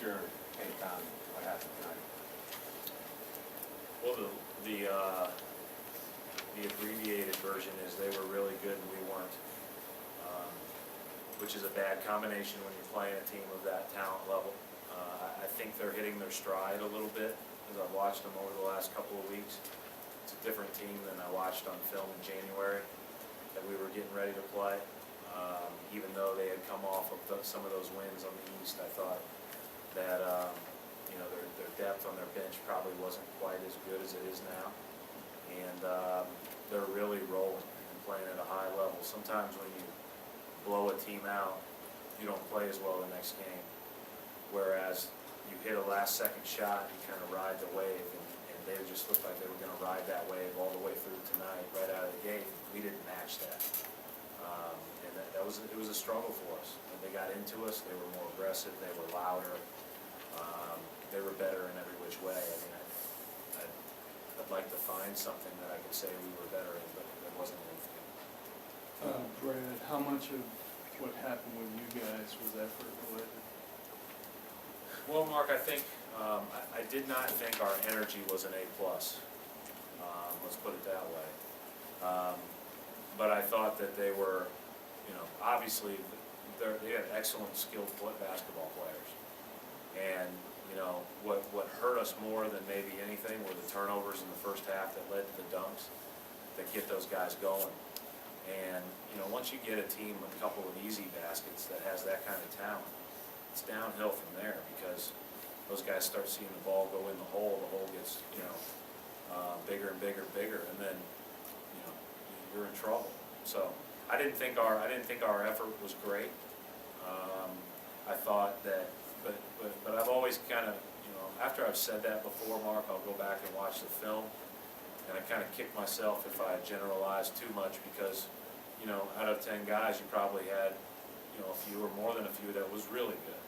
your take on what happened tonight? Well, the abbreviated version is they were really good and we weren't, which is a bad combination when you're playing a team of that talent level. I think they're hitting their stride a little bit as I've watched them over the last couple of weeks. It's a different team than I watched on film in January that we were getting ready to play. Even though they had come off of some of those wins on the East, I thought that their depth on their bench probably wasn't quite as good as it is now. And they're really rolling and playing at a high level. Sometimes when you blow a team out, you don't play as well the next game. Whereas you hit a last-second shot, you kind of ride the wave, and they just looked like they were going to ride that wave all the way through tonight, right out of the gate. We didn't match that, and it was a struggle for us. And they got into us. They were more aggressive. They were louder. They were better in every which way. I mean, I'd like to find something that I could say we were better in, but there wasn't anything. Brad, how much of what happened with you guys was effort related? Well, Mark, I think I did not think our energy was an A+. Let's put it that way. But I thought that they were, obviously they had excellent, skilled basketball players. And what hurt us more than maybe anything were the turnovers in the first half that led to the dunks that get those guys going. And once you get a team with a couple of easy baskets that has that kind of talent, it's downhill from there because those guys start seeing the ball go in the hole gets bigger and bigger and bigger, and then you're in trouble. So I didn't think our effort was great. I thought that, but I've always kind of after I've said that before, Mark, I'll go back and watch the film, and I kind of kick myself if I generalize too much because out of 10 guys, you probably had a few or more than a few that was really good.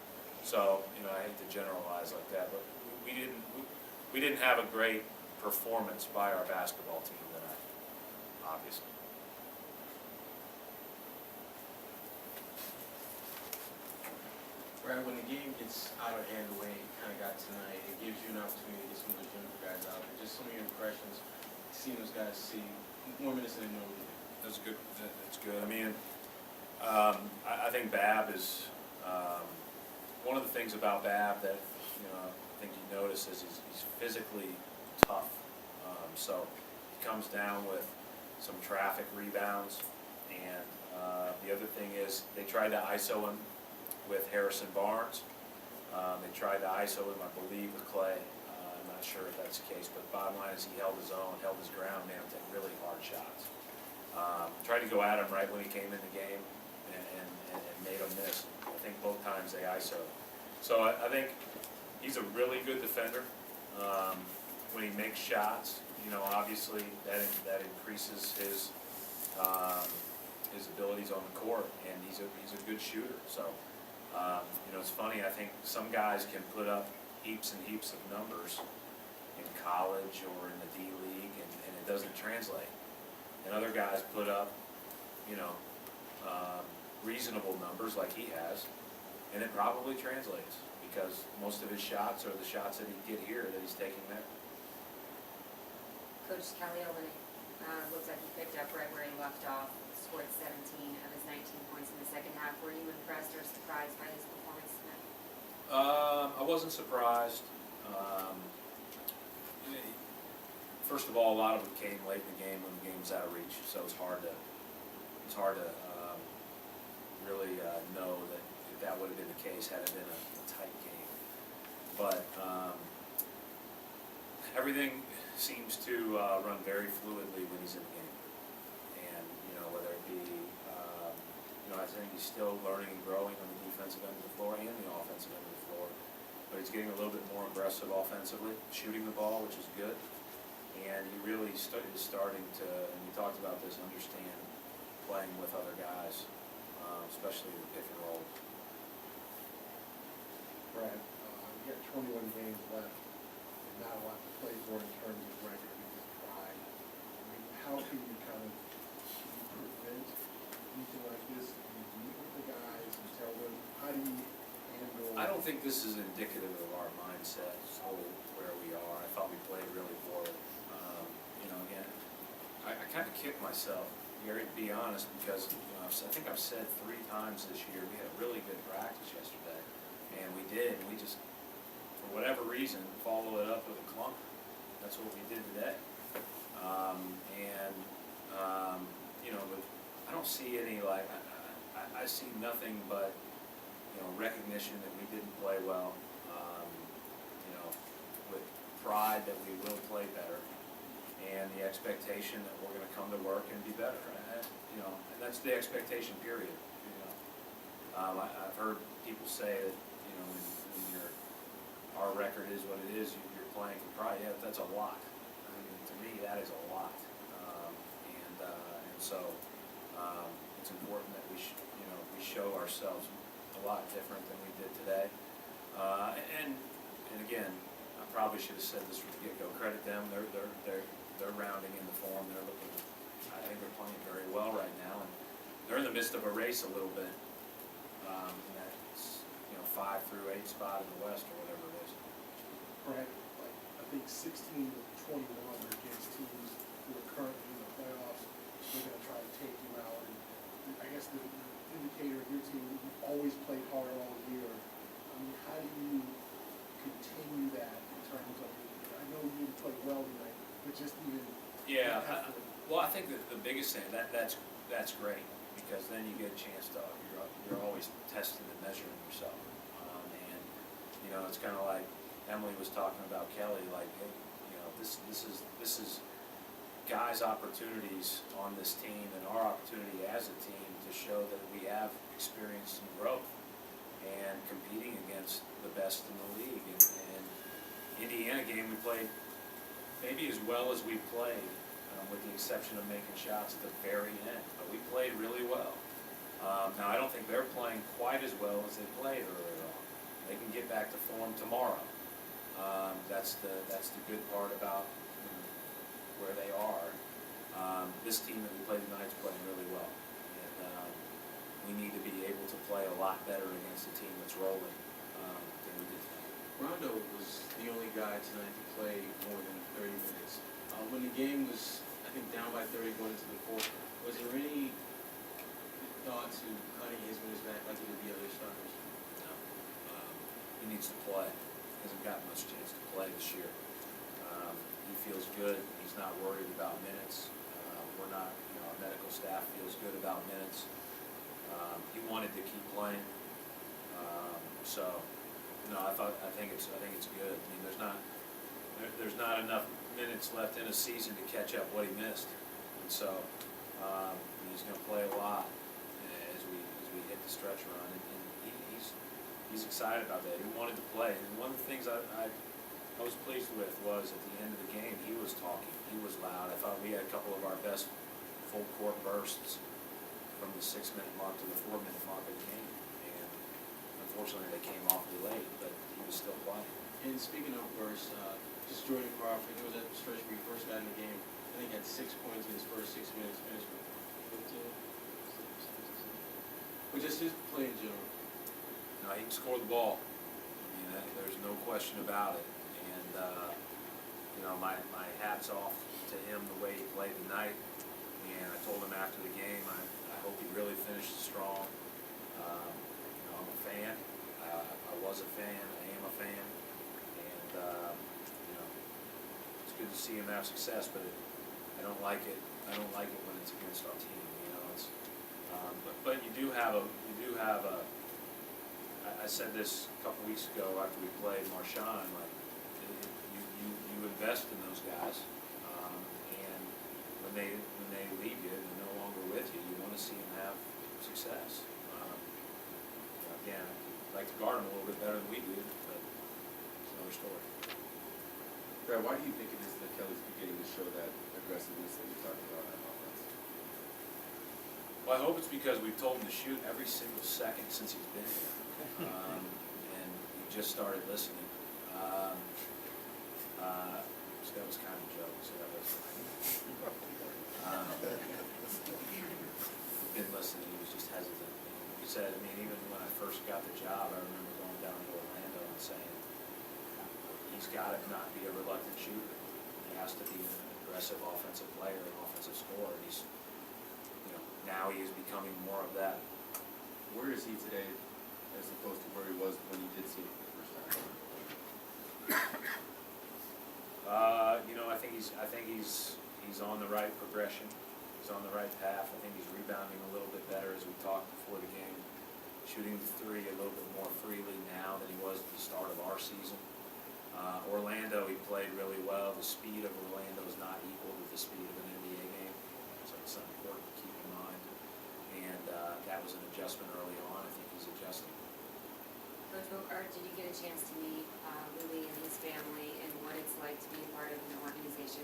So, I hate to generalize like that, but we didn't have a great performance by our basketball team tonight, obviously. Brad, when the game gets out of hand the way it kind of got tonight, it gives you an opportunity to get some of those younger guys out there. Just some of your impressions, seeing those guys see more minutes than they normally do. That's good. That's good. I mean, I think Bab is one of the things about Bab that I think you notice is he's physically tough. So he comes down with some traffic rebounds, and the other thing is they tried to ISO him with Harrison Barnes. They tried to ISO him, I believe, with Clay. I'm not sure if that's the case, but bottom line is he held his own, held his ground, made him take really hard shots. Tried to go at him right when he came in the game and made him miss. I think both times they ISO. So I think he's a really good defender. When he makes shots, obviously that increases his abilities on the court, and he's a good shooter. So it's funny. I think some guys can put up heaps and heaps of numbers in college or in the D League, and it doesn't translate. And other guys put up, reasonable numbers like he has, and it probably translates because most of his shots are the shots that he get here that he's taking there. Coach Kelly looks like he picked up right where he left off, scored 17 of his 19 points in the second half. Were you impressed or surprised by his performance tonight? I wasn't surprised. First of all, a lot of it came late in the game when the game was out of reach, so it's hard to really know that if that would have been the case had it been a tight game. But everything seems to run very fluidly when he's in the game, and whether it be I think he's still learning and growing on the defensive end of the floor and the offensive end of the floor, but he's getting a little bit more aggressive offensively, shooting the ball, which is good. And he really is starting to, and we talked about this, understand playing with other guys, especially the pick and roll. Brad, you got 21 games left, and not a lot to play for in terms of record and pride. I mean, how can you kind of prevent anything like this? Do you meet with the guys and tell them, how do you handle? I don't think this is indicative of our mindset, so where we are. I thought we played really poorly. You know, again, I kind of kicked myself, Gary, to be honest, because I think I've said 3 times this year, we had a really good practice yesterday. And we did, we just, for whatever reason, followed it up with a clunker. That's what we did today. You know, but I don't see any, like, I see nothing but, you know, recognition that we didn't play well, you know, with pride that we will play better, and the expectation that we're gonna come to work and be better, you know, and that's the expectation, period, you know. I've heard people say that, you know, when our record is what it is, you're playing for pride. Yeah, that's a lot. I mean, to me, that is a lot. And so, it's important that we show ourselves a lot different than we did today. And again, I probably should have said this from the get-go. Credit them. They're rounding in the form. They're looking. I think they're playing very well right now, and they're in the midst of a race a little bit. In that, 5 through 8 spot in the West or whatever it is. Brad, like, I think 16 to 21 are against teams who are currently in the playoffs. They're gonna try to take you out, and I guess the indicator of your team, you've always played hard all year. I mean, how do you continue that in terms of, I know you didn't play well tonight, but just even. Yeah, well, I think that the biggest thing, that's great, because then you get a chance to, you're always testing and measuring yourself. And, you know, it's kind of like Emily was talking about Kelly, like, hey, you know, this is guys' opportunities on this team and our opportunity as a team to show that we have experienced some growth and competing against the best in the league. And Indiana game, we played maybe as well as we played, with the exception of making shots at the very end. But we played really well. Now, I don't think they're playing quite as well as they played earlier on. They can get back to form tomorrow. That's the good part about where they are. This team that we played tonight is playing really well. And we need to be able to play a lot better against a team that's rolling than we did tonight. Rondo was the only guy tonight to play more than 30 minutes. When the game was, I think, down by 30 going into the fourth, was there any thought to cutting his minutes back like he did the other starters? No. He needs to play. He hasn't gotten much chance to play this year. He feels good. He's not worried about minutes. We're not, our medical staff feels good about minutes. He wanted to keep playing. I think it's good. I mean, there's not enough minutes left in a season to catch up what he missed, and so he's going to play a lot as we hit the stretch run, and he's excited about that. He wanted to play, and one of the things I was pleased with was at the end of the game he was talking, he was loud. I thought we had a couple of our best full court bursts from the 6-minute mark to the 4-minute mark of the game, and unfortunately they came awfully late, but he was still playing. And speaking of bursts, just Jordan Crawford, there was that stretch where he first got in the game. I think he had 6 points in his first 6 minutes, finished with 15. But just his play in general. No, he can score the ball. I mean, there's no question about it. And my hat's off to him the way he played tonight. And I told him after the game, I hope he really finished strong. I'm a fan. I was a fan. I am a fan. And it's good to see him have success, but I don't like it. I don't like it when it's against our team. It's but you do have a. I said this a couple weeks ago after we played Marshawn. Like you invest in those guys, and when they leave you, they're no longer with you. You want to see them have success. Again, I'd like to guard them a little bit better than we do, but it's another story. Brad, why do you think it is that Kelly's beginning to show that aggressiveness that you're talking about on offense? Well, I hope it's because we've told him to shoot every single second since he's been here, and he just started listening. So that was kind of a joke. So that was. He didn't listen. He was just hesitant. He said, I mean, even when I first got the job, I remember going down to Orlando. and saying, he's gotta not be a reluctant shooter. He has to be an aggressive offensive player, an offensive scorer, and he's, now he is becoming more of that. Where is he today as opposed to where he was when you did see him for the first time? I think he's on the right progression. He's on the right path. I think he's rebounding a little bit better, as we talked before the game. Shooting the three a little bit more freely now than he was at the start of our season. Orlando, he played really well. The speed of Orlando is not equal to the speed of an NBA game, so it's something important to keep in mind. And that was an adjustment early on. I think he's adjusting. Coach Bogart, did you get a chance to meet Louis and his family and what it's like to be a part of an organization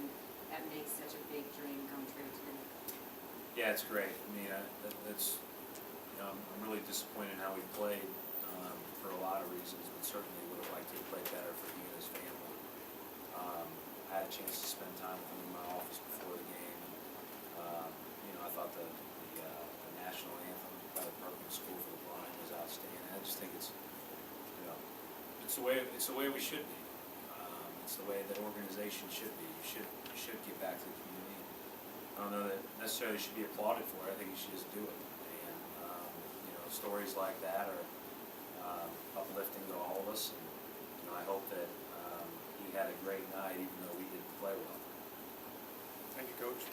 that makes such a big dream come true to them? Yeah, it's great. I mean, I'm really disappointed in how we played for a lot of reasons, but certainly would have liked to have played better for he and his family. I had a chance to spend time with him in my office before the game. And, I thought the national anthem by the Brooklyn School for the Blind was outstanding. I just think it's the way we should be. It's the way that organizations should be. You should give back to the community. I don't know that necessarily should be applauded for it. I think you should just do it. And stories like that are uplifting to all of us. And I hope that he had a great night, even though we didn't play well. Thank you, Coach.